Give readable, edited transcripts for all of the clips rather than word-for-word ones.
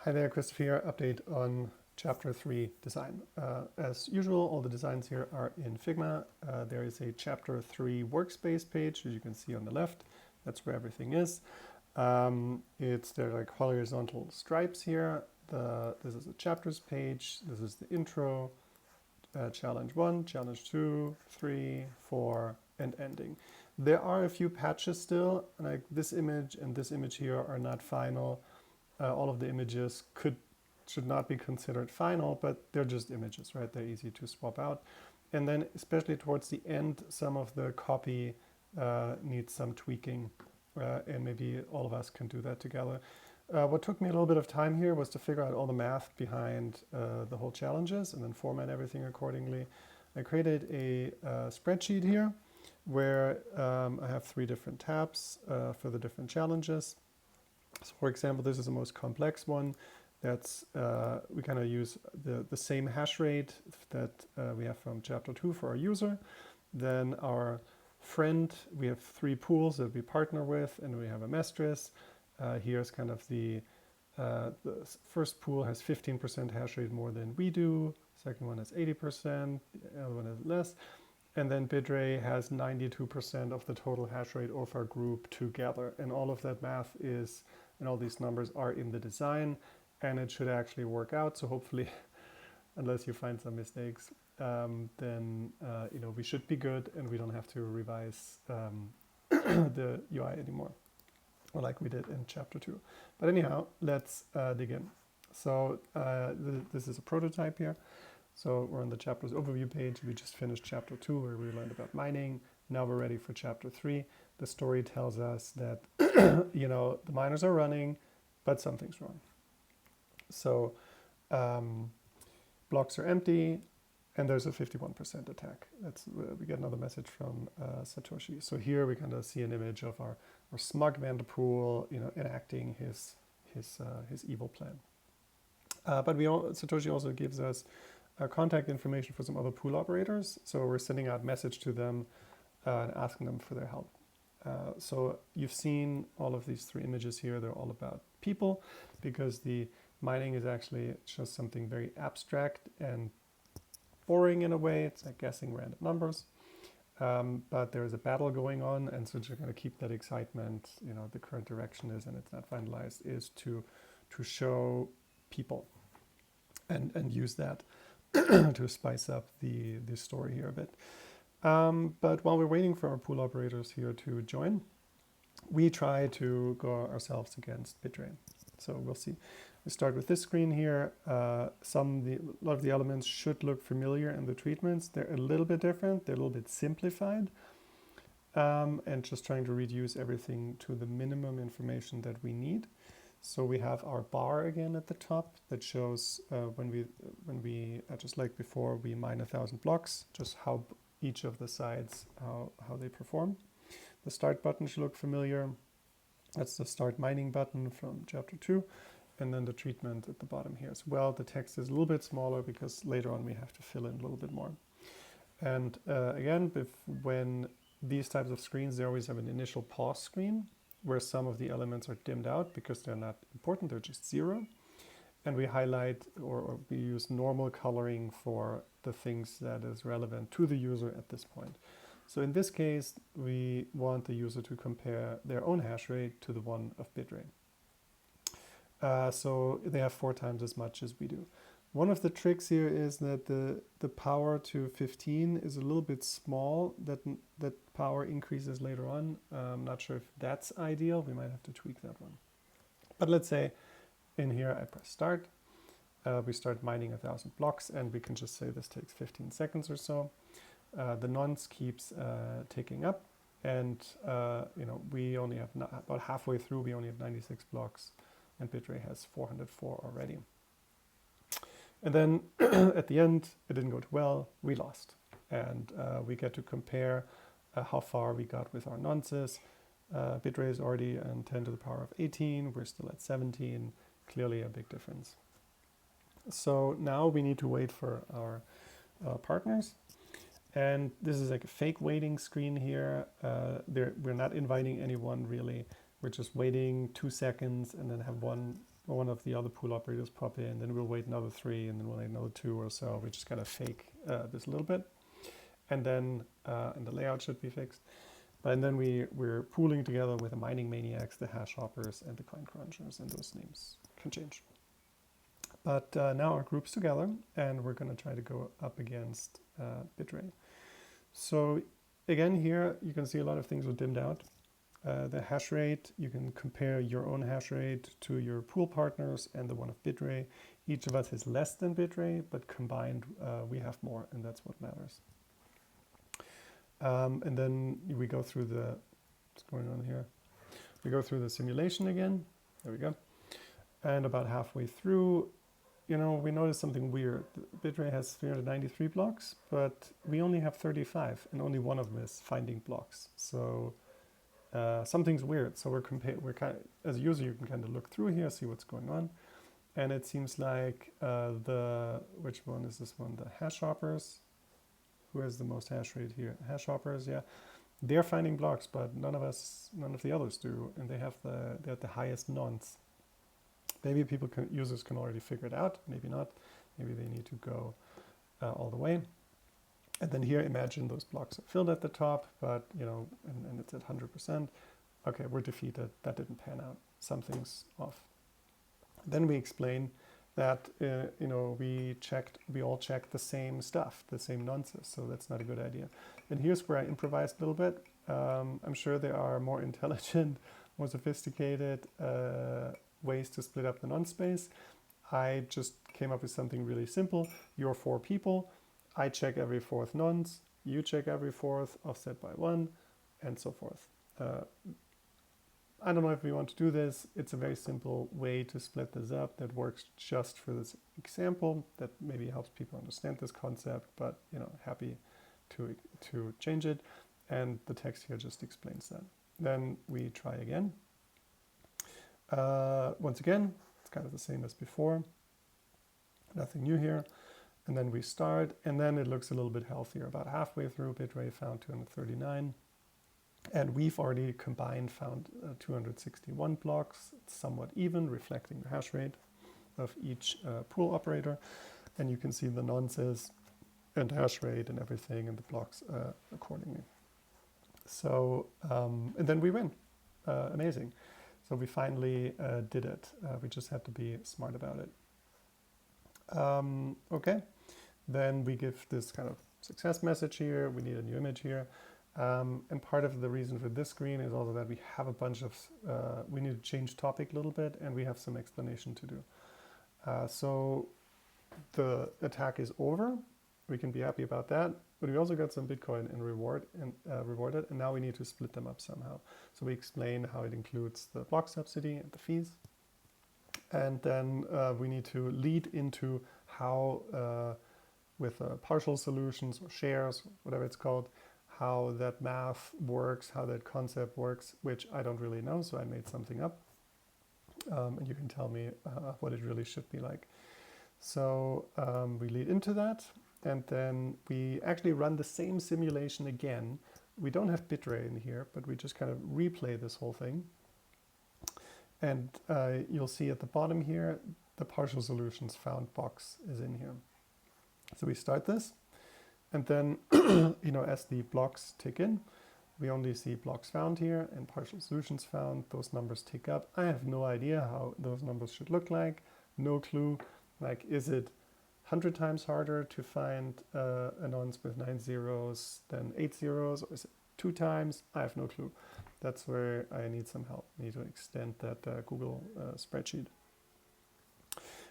Hi there, Christopher here. Update on Chapter 3 design. As usual, all the designs here are in Figma. There is a Chapter 3 workspace page, as you can see on the left. That's where everything is. There are like horizontal stripes here. This is the chapters page. This is the intro, challenge 1, challenge 2, 3, 4, and ending. There are a few patches still, like this image and this image here are not final. All of the images should not be considered final, but they're just images, right? They're easy to swap out. And then especially towards the end, some of the copy needs some tweaking, and maybe all of us can do that together. What took me a little bit of time here was to figure out all the math behind the whole challenges and then format everything accordingly. I created a spreadsheet here where I have 3 different tabs for the different challenges. So for example, this is the most complex one. That's we kind of use the same hash rate that we have from chapter 2 for our user. Then our friend, we have 3 pools that we partner with, and we have a mistress. Here's kind of the first pool has 15% hash rate more than we do. Second one has 80%, the other one has less. And then Bidray has 92% of the total hash rate of our group together. And all of that math is, and all these numbers are in the design, and it should actually work out. So hopefully, unless you find some mistakes, then we should be good and we don't have to revise the UI anymore, or like we did in chapter 2. But anyhow, let's dig in. So this is a prototype here. So we're on the chapters overview page. We just finished chapter 2 where we learned about mining. Now we're ready for chapter 3. The story tells us that the miners are running, but something's wrong. So blocks are empty, and there's a 51% attack. We get another message from Satoshi. So here we kind of see an image of our smug Vanderpool, enacting his evil plan. But Satoshi also gives us contact information for some other pool operators. So we're sending out message to them and asking them for their help. So you've seen all of these 3 images here. They're all about people, because the mining is actually just something very abstract and boring in a way. It's like guessing random numbers. But there is a battle going on, and so to kind of keep that excitement, the current direction is, and it's not finalized, is to show people and use that to spice up the story here a bit. But while we're waiting for our pool operators here to join, we try to go ourselves against Bidray. So we'll see. We start with this screen here. A lot of the elements should look familiar in the treatments. They're a little bit different. They're a little bit simplified. And just trying to reduce everything to the minimum information that we need. So we have our bar again at the top that shows when we just like before, we mine 1,000 blocks, just how each of the sides, how they perform. The start button should look familiar. That's the start mining button from chapter 2. And then the treatment at the bottom here as well. The text is a little bit smaller because later on we have to fill in a little bit more. And again, when these types of screens, they always have an initial pause screen where some of the elements are dimmed out because they're not important, they're just 0. And we highlight or we use normal coloring for the things that is relevant to the user at this point. So in this case, we want the user to compare their own hash rate to the one of Bidray. So they have 4 times as much as we do. One of the tricks here is that the power to 15 is a little bit small. That power increases later on. I'm not sure if that's ideal. We might have to tweak that one. But let's say in here I press start. We start mining 1,000 blocks, and we can just say this takes 15 seconds or so. The nonce keeps ticking up, and we only have about halfway through. We only have 96 blocks, and Bidray has 404 already. And then at the end, it didn't go too well. We lost, and we get to compare how far we got with our nonces. Bidray is already on 10 to the power of 18. We're still at 17. Clearly a big difference. So now we need to wait for our partners. And this is like a fake waiting screen here. We're not inviting anyone really. We're just waiting 2 seconds and then have one or one of the other pool operators pop in, then we'll wait another 3, and then we'll wait another 2 or so. We just kind of fake this a little bit, and then and the layout should be fixed. And then we're pooling together with the mining maniacs, the hash hoppers, and the coin crunchers, and those names can change. But now our group's together, and we're going to try to go up against bitrate. So again, here you can see a lot of things were dimmed out. The hash rate, you can compare your own hash rate to your pool partners and the one of bitrate. Each of us has less than bitrate, but combined we have more, and that's what matters. And then we go through what's going on here? We go through the simulation again. There we go. And about halfway through, we notice something weird. Bitrate has 393 blocks, but we only have 35, and only one of them is finding blocks. So something's weird. So we're kind of, as a user, you can kind of look through here, see what's going on. And it seems like which one is this one? The hash hoppers. Who has the most hash rate here? Hash hoppers, yeah. They're finding blocks, but none of the others do, and they're the highest nonce. Maybe users can already figure it out, maybe not. Maybe they need to go all the way. And then here, imagine those blocks are filled at the top, but and it's at 100%. Okay, we're defeated. That didn't pan out. Something's off. Then we explain that we all checked the same stuff, the same nonces, so that's not a good idea. And here's where I improvised a little bit. I'm sure there are more intelligent, more sophisticated ways to split up the nonce space. I just came up with something really simple. You're 4 people. I check every 4th nonce. You check every 4th, offset by 1, and so forth. I don't know if we want to do this. It's a very simple way to split this up that works just for this example. That maybe helps people understand this concept, but happy to change it. And the text here just explains that. Then we try again. Once again, it's kind of the same as before. Nothing new here. And then we start, and then it looks a little bit healthier. About halfway through, bitrate found 239. And we've already combined found 261 blocks. It's somewhat even, reflecting the hash rate of each pool operator. And you can see the nonces and hash rate and everything and the blocks accordingly. So, and then we win. Amazing. So we finally did it. We just had to be smart about it. Okay. Then we give this kind of success message here. We need a new image here. And part of the reason for this screen is also that we have a bunch of, we need to change topic a little bit, and we have some explanation to do. So the attack is over. We can be happy about that, but we also got some Bitcoin in rewarded, and now we need to split them up somehow. So we explain how it includes the block subsidy and the fees. And then we need to lead into how, with partial solutions or shares, whatever it's called, how that math works, how that concept works, which I don't really know, so I made something up. And you can tell me what it really should be like. So we lead into that, and then we actually run the same simulation again. We don't have bitrate in here, but we just kind of replay this whole thing. And you'll see at the bottom here, the partial solutions found box is in here. So we start this. And then, as the blocks tick in, we only see blocks found here and partial solutions found. Those numbers tick up. I have no idea how those numbers should look like. No clue. Like, is it 100 times harder to find a nonce with 9 zeros than 8 zeros? Or is it 2 times? I have no clue. That's where I need some help. I need to extend that Google spreadsheet.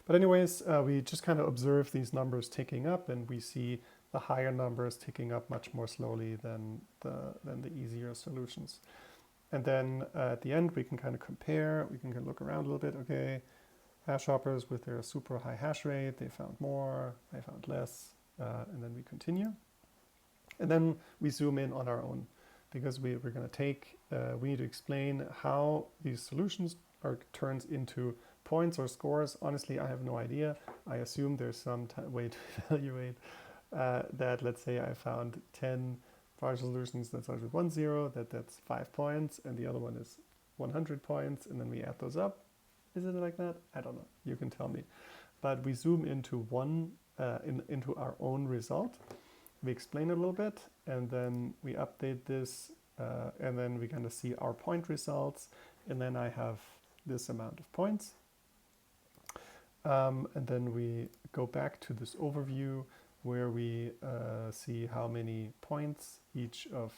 But anyways, we just kind of observe these numbers ticking up, and we see the higher numbers ticking up much more slowly than the easier solutions. And then at the end, we can kind of compare. We can look around a little bit. Okay, hash hoppers with their super high hash rate, they found more, they found less, and then we continue. And then we zoom in on our own, because we're going to take, we need to explain how these solutions turns into points or scores. Honestly, I have no idea. I assume there's some way to evaluate that. Let's say I found 10 partial solutions that start with 1 0, that's 5 points, and the other one is 100 points, and then we add those up. Is it like that? I don't know. You can tell me. But we zoom into into our own result. We explain it a little bit, and then we update this, and then we kind of see our point results, and then I have this amount of points. And then we go back to this overview where we see how many points each of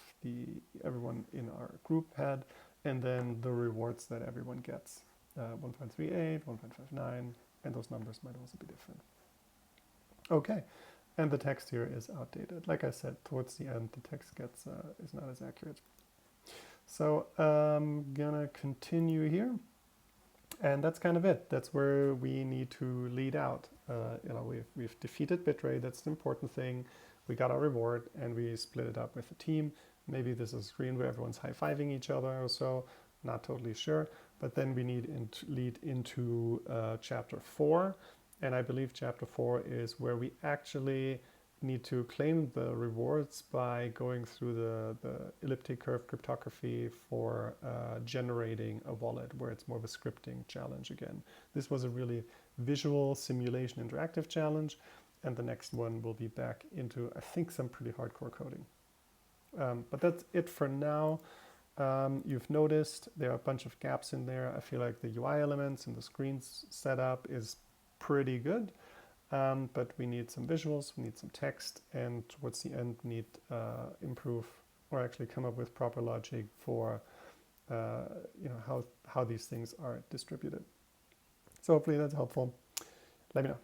everyone in our group had, and then the rewards that everyone gets. 1.38, 1.59, and those numbers might also be different. Okay, and the text here is outdated. Like I said, towards the end, the text is not as accurate. So I'm gonna continue here. And that's kind of it. That's where we need to lead out. We've defeated Bitray. That's the important thing. We got our reward, and we split it up with the team. Maybe this is a screen where everyone's high-fiving each other or so. Not totally sure. But then we need to lead into chapter 4. And I believe chapter 4 is where we actually need to claim the rewards by going through the elliptic curve cryptography for generating a wallet, where it's more of a scripting challenge again. This was a really visual simulation interactive challenge, and the next one will be back into, I think, some pretty hardcore coding. But that's it for now. You've noticed there are a bunch of gaps in there. I feel like the UI elements and the screens setup is pretty good. But we need some visuals, we need some text, and towards the end need improve or actually come up with proper logic for how these things are distributed. So hopefully that's helpful. Let me know.